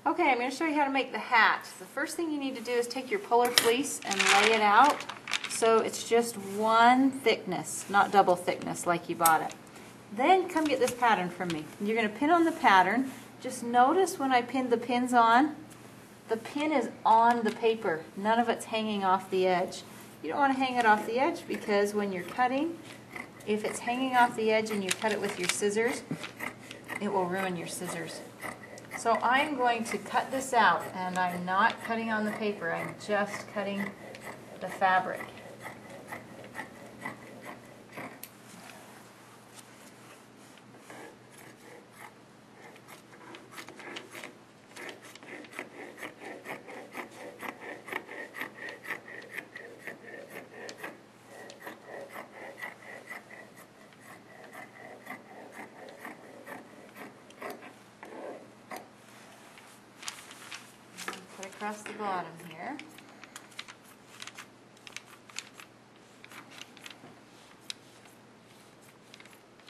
Okay, I'm going to show you how to make the hat. The first thing you need to do is take your polar fleece and lay it out so it's just one thickness, not double thickness like you bought it. Then come get this pattern from me. You're going to pin on the pattern. Just notice when I pinned the pins on, the pin is on the paper. None of it's hanging off the edge. You don't want to hang it off the edge because when you're cutting, if it's hanging off the edge and you cut it with your scissors, it will ruin your scissors. So I'm going to cut this out, and I'm not cutting on the paper, I'm just cutting the fabric. Across the bottom here.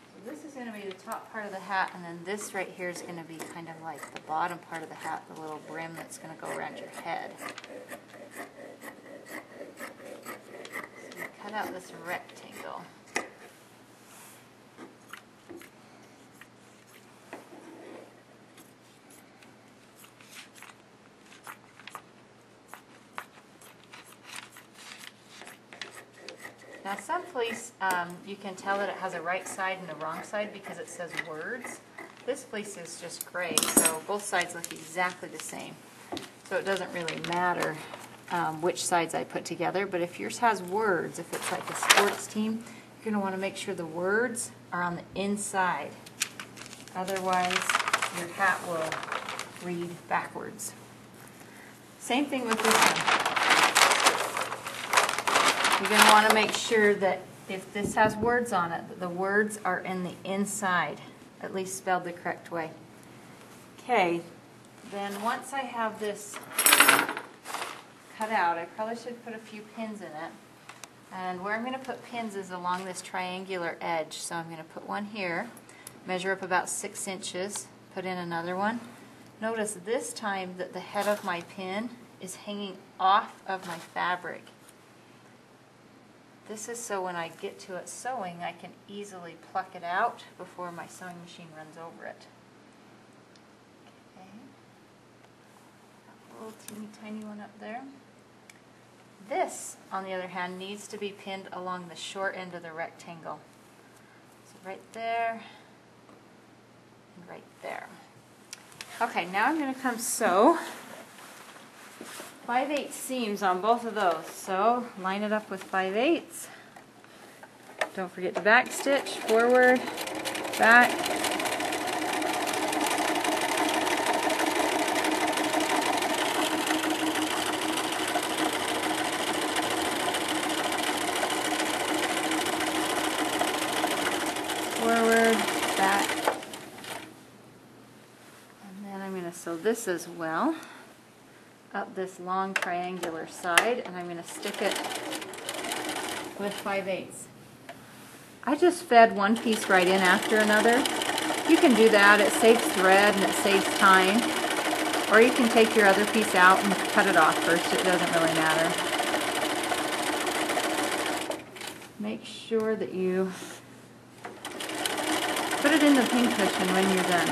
So this is going to be the top part of the hat, and then this right here is going to be kind of like the bottom part of the hat, the little brim that's going to go around your head. So you cut out this rectangle. Now some fleece, you can tell that it has a right side and a wrong side because it says words. This fleece is just gray, so both sides look exactly the same. So it doesn't really matter which sides I put together, but if yours has words, if it's like a sports team, you're going to want to make sure the words are on the inside. Otherwise, your hat will read backwards. Same thing with this one. You're going to want to make sure that if this has words on it, that the words are in the inside, at least spelled the correct way. Okay, then once I have this cut out, I probably should put a few pins in it. And where I'm going to put pins is along this triangular edge. So I'm going to put one here, measure up about 6 inches, put in another one. Notice this time that the head of my pin is hanging off of my fabric. This is so when I get to it sewing, I can easily pluck it out before my sewing machine runs over it. Okay. Got a little teeny tiny one up there. This, on the other hand, needs to be pinned along the short end of the rectangle. So right there and right there. Okay, now I'm going to come sew 5/8 seams on both of those. So line it up with 5/8. Don't forget to back stitch, forward, back. Forward, back. And then I'm going to sew this as well, up this long triangular side, and I'm going to stick it with 5/8. I just fed one piece right in after another. You can do that, it saves thread and it saves time. Or you can take your other piece out and cut it off first, it doesn't really matter. Make sure that you put it in the pin cushion when you're done.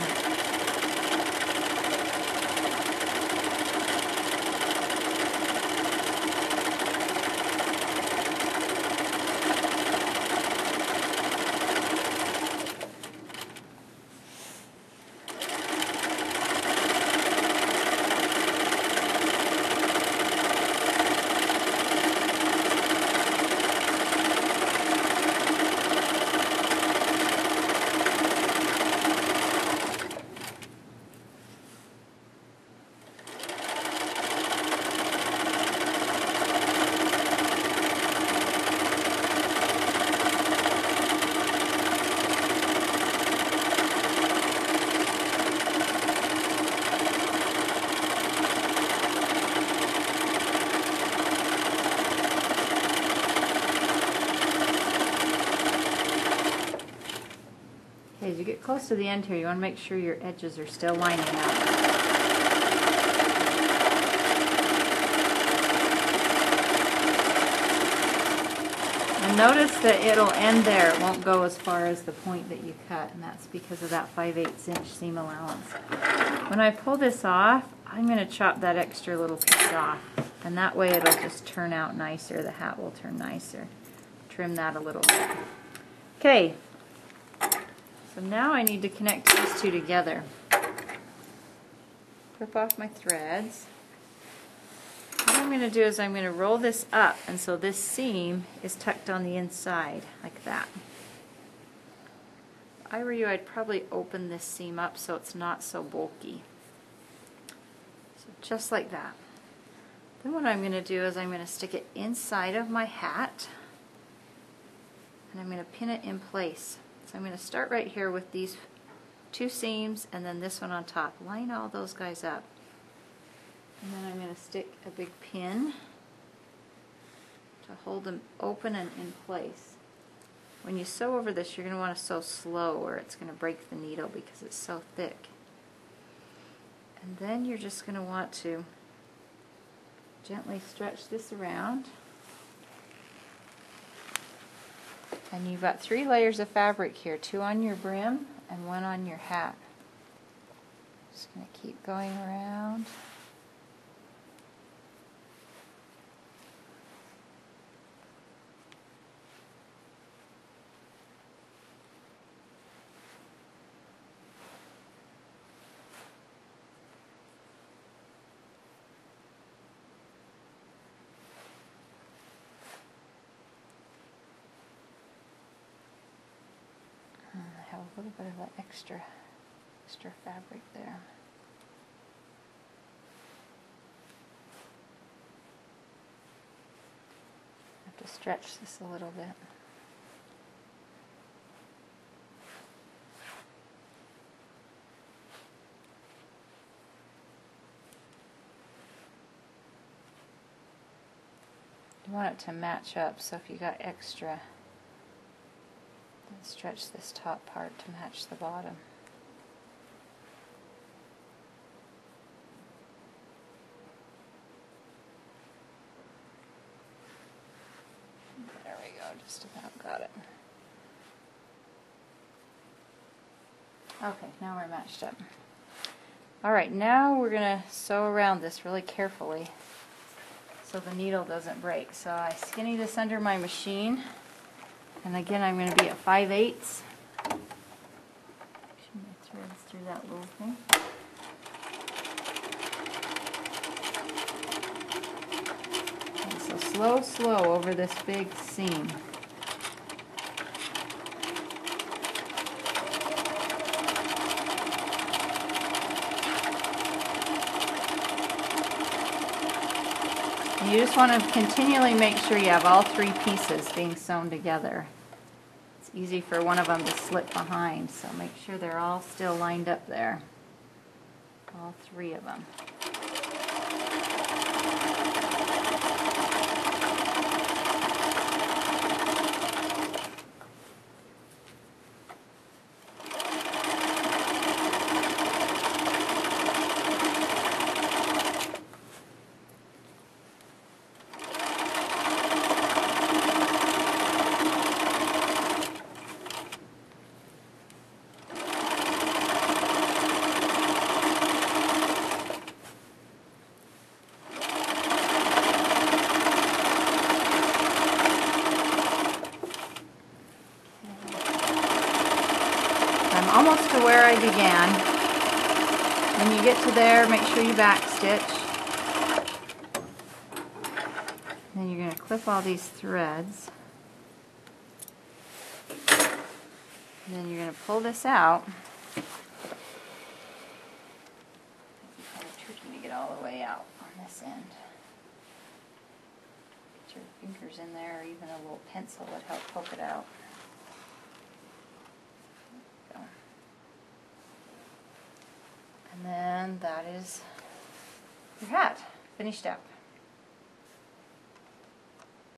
Okay, as you get close to the end here, you want to make sure your edges are still lining up. And notice that it'll end there. It won't go as far as the point that you cut, and that's because of that 5/8 inch seam allowance. When I pull this off, I'm going to chop that extra little piece off, and that way it'll just turn out nicer. The hat will turn nicer. Trim that a little bit. Okay, so now I need to connect these two together. Clip off my threads. What I'm going to do is I'm going to roll this up, and so this seam is tucked on the inside, like that. If I were you, I'd probably open this seam up so it's not so bulky. So just like that. Then what I'm going to do is I'm going to stick it inside of my hat, and I'm going to pin it in place. So I'm going to start right here with these two seams, and then this one on top. Line all those guys up. And then I'm going to stick a big pin to hold them open and in place. When you sew over this, you're going to want to sew slow or it's going to break the needle because it's so thick. And then you're just going to want to gently stretch this around. And you've got 3 layers of fabric here, 2 on your brim and 1 on your hat. Just going to keep going around. I have a little bit of that extra fabric there. I have to stretch this a little bit. You want it to match up, so if you got extra, then stretch this top part to match the bottom. There we go, just about got it. Okay, now we're matched up. Alright, now we're going to sew around this really carefully so the needle doesn't break. So I skinny this under my machine, and again I'm going to be at 5/8. Pushing my threads through that little thing. And so slow over this big seam. You just want to continually make sure you have all 3 pieces being sewn together. It's easy for one of them to slip behind, so make sure they're all still lined up there. All 3 of them. Almost to where I began. When you get to there, make sure you back stitch. Then you're going to clip all these threads. And then you're going to pull this out. It's kind of tricky to get all the way out on this end. Get your fingers in there, or even a little pencil would help poke it out. And then that is your hat, finished out.